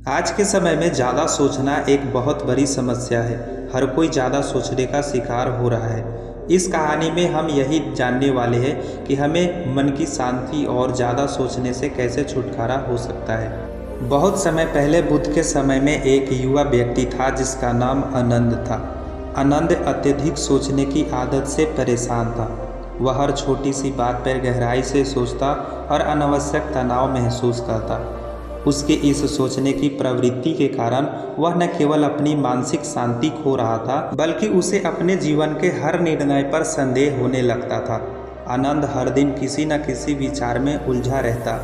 आज के समय में ज़्यादा सोचना एक बहुत बड़ी समस्या है। हर कोई ज़्यादा सोचने का शिकार हो रहा है। इस कहानी में हम यही जानने वाले हैं कि हमें मन की शांति और ज़्यादा सोचने से कैसे छुटकारा हो सकता है। बहुत समय पहले बुद्ध के समय में एक युवा व्यक्ति था जिसका नाम आनंद था। आनंद अत्यधिक सोचने की आदत से परेशान था। वह हर छोटी सी बात पर गहराई से सोचता और अनावश्यक तनाव महसूस करता। उसके इस सोचने की प्रवृत्ति के कारण वह न केवल अपनी मानसिक शांति खो रहा था, बल्कि उसे अपने जीवन के हर निर्णय पर संदेह होने लगता था। आनंद हर दिन किसी न किसी विचार में उलझा रहता।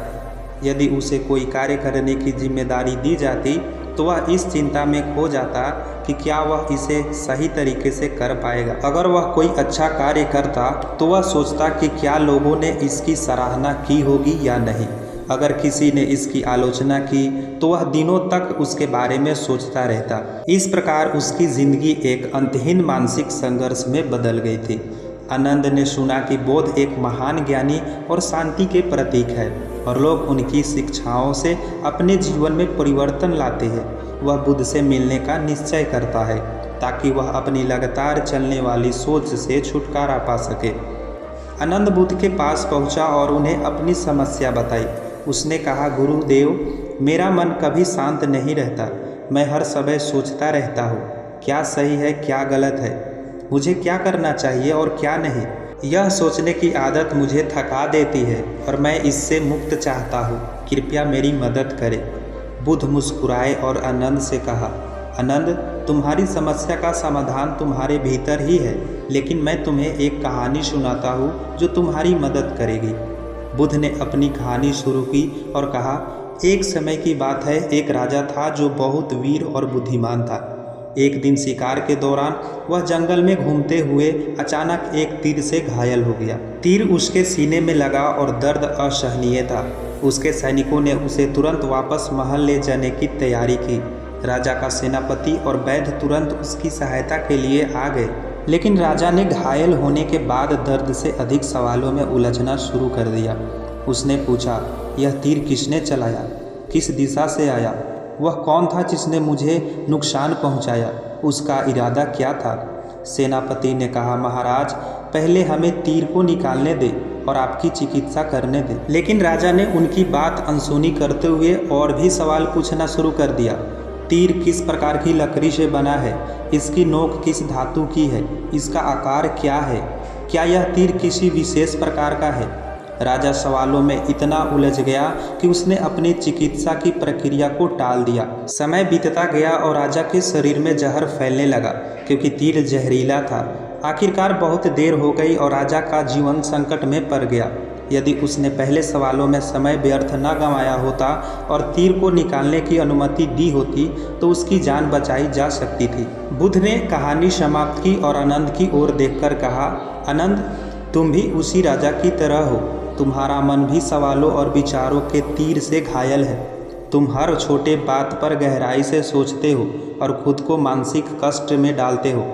यदि उसे कोई कार्य करने की जिम्मेदारी दी जाती तो वह इस चिंता में खो जाता कि क्या वह इसे सही तरीके से कर पाएगा। अगर वह कोई अच्छा कार्य करता तो वह सोचता कि क्या लोगों ने इसकी सराहना की होगी या नहीं। अगर किसी ने इसकी आलोचना की तो वह दिनों तक उसके बारे में सोचता रहता। इस प्रकार उसकी जिंदगी एक अंतहीन मानसिक संघर्ष में बदल गई थी। आनंद ने सुना कि बुद्ध एक महान ज्ञानी और शांति के प्रतीक है और लोग उनकी शिक्षाओं से अपने जीवन में परिवर्तन लाते हैं। वह बुद्ध से मिलने का निश्चय करता है ताकि वह अपनी लगातार चलने वाली सोच से छुटकारा पा सके। आनंद बुद्ध के पास पहुंचा और उन्हें अपनी समस्या बताई। उसने कहा, गुरुदेव, मेरा मन कभी शांत नहीं रहता। मैं हर समय सोचता रहता हूँ, क्या सही है क्या गलत है, मुझे क्या करना चाहिए और क्या नहीं। यह सोचने की आदत मुझे थका देती है और मैं इससे मुक्त चाहता हूँ। कृपया मेरी मदद करें। बुद्ध मुस्कुराए और आनंद से कहा, आनंद, तुम्हारी समस्या का समाधान तुम्हारे भीतर ही है, लेकिन मैं तुम्हें एक कहानी सुनाता हूँ जो तुम्हारी मदद करेगी। बुद्ध ने अपनी कहानी शुरू की और कहा, एक समय की बात है, एक राजा था जो बहुत वीर और बुद्धिमान था। एक दिन शिकार के दौरान वह जंगल में घूमते हुए अचानक एक तीर से घायल हो गया। तीर उसके सीने में लगा और दर्द असहनीय था। उसके सैनिकों ने उसे तुरंत वापस महल ले जाने की तैयारी की। राजा का सेनापति और वैद्य तुरंत उसकी सहायता के लिए आ गए, लेकिन राजा ने घायल होने के बाद दर्द से अधिक सवालों में उलझना शुरू कर दिया। उसने पूछा, यह तीर किसने चलाया, किस दिशा से आया, वह कौन था जिसने मुझे नुकसान पहुंचाया, उसका इरादा क्या था। सेनापति ने कहा, महाराज, पहले हमें तीर को निकालने दे और आपकी चिकित्सा करने दे। लेकिन राजा ने उनकी बात अनसुनी करते हुए और भी सवाल पूछना शुरू कर दिया। तीर किस प्रकार की लकड़ी से बना है, इसकी नोक किस धातु की है, इसका आकार क्या है, क्या यह तीर किसी विशेष प्रकार का है। राजा सवालों में इतना उलझ गया कि उसने अपनी चिकित्सा की प्रक्रिया को टाल दिया। समय बीतता गया और राजा के शरीर में जहर फैलने लगा क्योंकि तीर जहरीला था। आखिरकार बहुत देर हो गई और राजा का जीवन संकट में पड़ गया। यदि उसने पहले सवालों में समय व्यर्थ न गंवाया होता और तीर को निकालने की अनुमति दी होती तो उसकी जान बचाई जा सकती थी। बुद्ध ने कहानी समाप्त की और आनंद की ओर देखकर कहा, आनंद, तुम भी उसी राजा की तरह हो। तुम्हारा मन भी सवालों और विचारों के तीर से घायल है। तुम हर छोटे बात पर गहराई से सोचते हो और खुद को मानसिक कष्ट में डालते हो।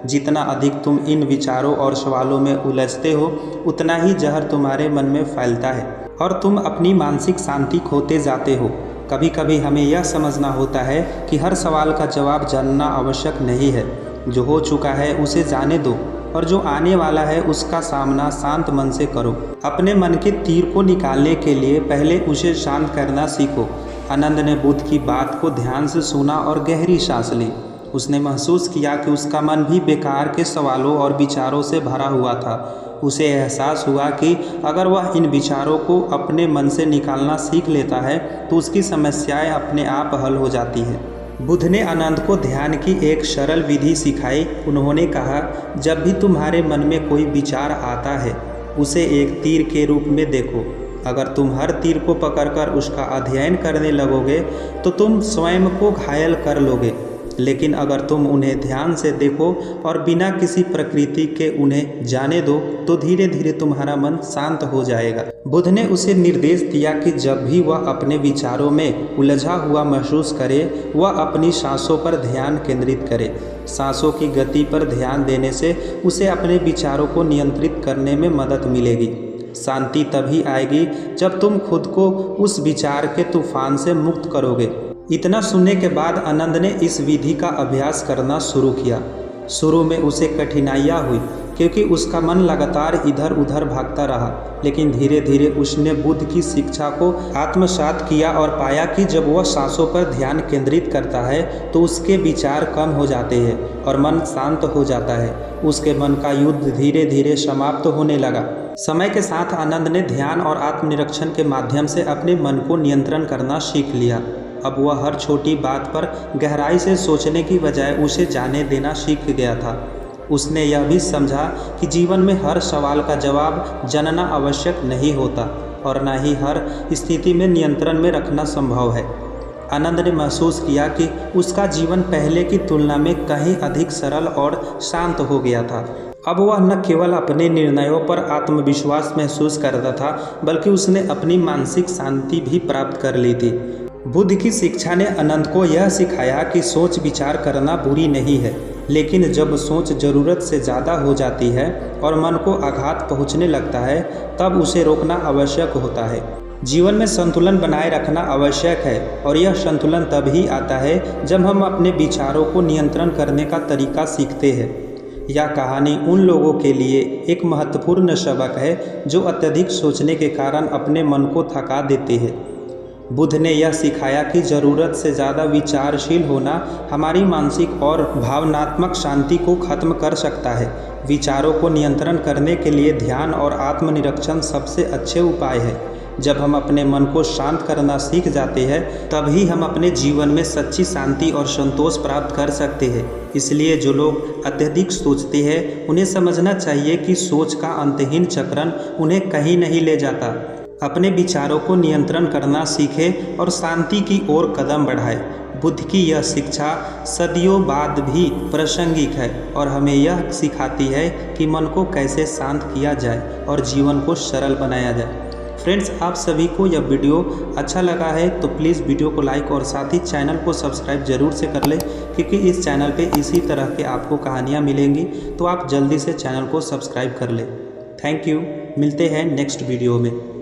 जितना अधिक तुम इन विचारों और सवालों में उलझते हो, उतना ही जहर तुम्हारे मन में फैलता है और तुम अपनी मानसिक शांति खोते जाते हो। कभी कभी हमें यह समझना होता है कि हर सवाल का जवाब जानना आवश्यक नहीं है। जो हो चुका है उसे जाने दो और जो आने वाला है उसका सामना शांत मन से करो। अपने मन के तीर को निकालने के लिए पहले उसे शांत करना सीखो। आनंद ने बुद्ध की बात को ध्यान से सुना और गहरी सांस ली। उसने महसूस किया कि उसका मन भी बेकार के सवालों और विचारों से भरा हुआ था। उसे एहसास हुआ कि अगर वह इन विचारों को अपने मन से निकालना सीख लेता है तो उसकी समस्याएं अपने आप हल हो जाती हैं। बुद्ध ने आनंद को ध्यान की एक सरल विधि सिखाई। उन्होंने कहा, जब भी तुम्हारे मन में कोई विचार आता है उसे एक तीर के रूप में देखो। अगर तुम हर तीर को पकड़कर उसका अध्ययन करने लगोगे तो तुम स्वयं को घायल कर लोगे, लेकिन अगर तुम उन्हें ध्यान से देखो और बिना किसी प्रकृति के उन्हें जाने दो तो धीरे धीरे तुम्हारा मन शांत हो जाएगा। बुद्ध ने उसे निर्देश दिया कि जब भी वह अपने विचारों में उलझा हुआ महसूस करे, वह अपनी सांसों पर ध्यान केंद्रित करे। सांसों की गति पर ध्यान देने से उसे अपने विचारों को नियंत्रित करने में मदद मिलेगी। शांति तभी आएगी जब तुम खुद को उस विचार के तूफान से मुक्त करोगे। इतना सुनने के बाद आनंद ने इस विधि का अभ्यास करना शुरू किया। शुरू में उसे कठिनाइयाँ हुई क्योंकि उसका मन लगातार इधर उधर भागता रहा, लेकिन धीरे धीरे उसने बुद्ध की शिक्षा को आत्मसात किया और पाया कि जब वह सांसों पर ध्यान केंद्रित करता है तो उसके विचार कम हो जाते हैं और मन शांत हो जाता है। उसके मन का युद्ध धीरे धीरे समाप्त होने लगा। समय के साथ आनंद ने ध्यान और आत्मनिरीक्षण के माध्यम से अपने मन को नियंत्रण करना सीख लिया। अब वह हर छोटी बात पर गहराई से सोचने की बजाय उसे जाने देना सीख गया था। उसने यह भी समझा कि जीवन में हर सवाल का जवाब जानना आवश्यक नहीं होता और न ही हर स्थिति में नियंत्रण में रखना संभव है। आनंद ने महसूस किया कि उसका जीवन पहले की तुलना में कहीं अधिक सरल और शांत हो गया था। अब वह न केवल अपने निर्णयों पर आत्मविश्वास महसूस करता था, बल्कि उसने अपनी मानसिक शांति भी प्राप्त कर ली थी। बुद्ध की शिक्षा ने आनंद को यह सिखाया कि सोच विचार करना बुरी नहीं है, लेकिन जब सोच ज़रूरत से ज़्यादा हो जाती है और मन को आघात पहुंचने लगता है, तब उसे रोकना आवश्यक होता है। जीवन में संतुलन बनाए रखना आवश्यक है और यह संतुलन तभी आता है जब हम अपने विचारों को नियंत्रण करने का तरीका सीखते हैं। यह कहानी उन लोगों के लिए एक महत्वपूर्ण सबक है जो अत्यधिक सोचने के कारण अपने मन को थका देते हैं। बुद्ध ने यह सिखाया कि ज़रूरत से ज़्यादा विचारशील होना हमारी मानसिक और भावनात्मक शांति को खत्म कर सकता है। विचारों को नियंत्रण करने के लिए ध्यान और आत्मनिरीक्षण सबसे अच्छे उपाय है। जब हम अपने मन को शांत करना सीख जाते हैं, तभी हम अपने जीवन में सच्ची शांति और संतोष प्राप्त कर सकते हैं। इसलिए जो लोग अत्यधिक सोचते हैं, उन्हें समझना चाहिए कि सोच का अंतहीन चक्रण उन्हें कहीं नहीं ले जाता। अपने विचारों को नियंत्रण करना सीखें और शांति की ओर कदम बढ़ाएं। बुद्ध की यह शिक्षा सदियों बाद भी प्रासंगिक है और हमें यह सिखाती है कि मन को कैसे शांत किया जाए और जीवन को सरल बनाया जाए। फ्रेंड्स, आप सभी को यह वीडियो अच्छा लगा है तो प्लीज़ वीडियो को लाइक और साथ ही चैनल को सब्सक्राइब जरूर से कर लें, क्योंकि इस चैनल पे इसी तरह के आपको कहानियाँ मिलेंगी, तो आप जल्दी से चैनल को सब्सक्राइब कर लें। Thank you. मिलते हैं नेक्स्ट वीडियो में।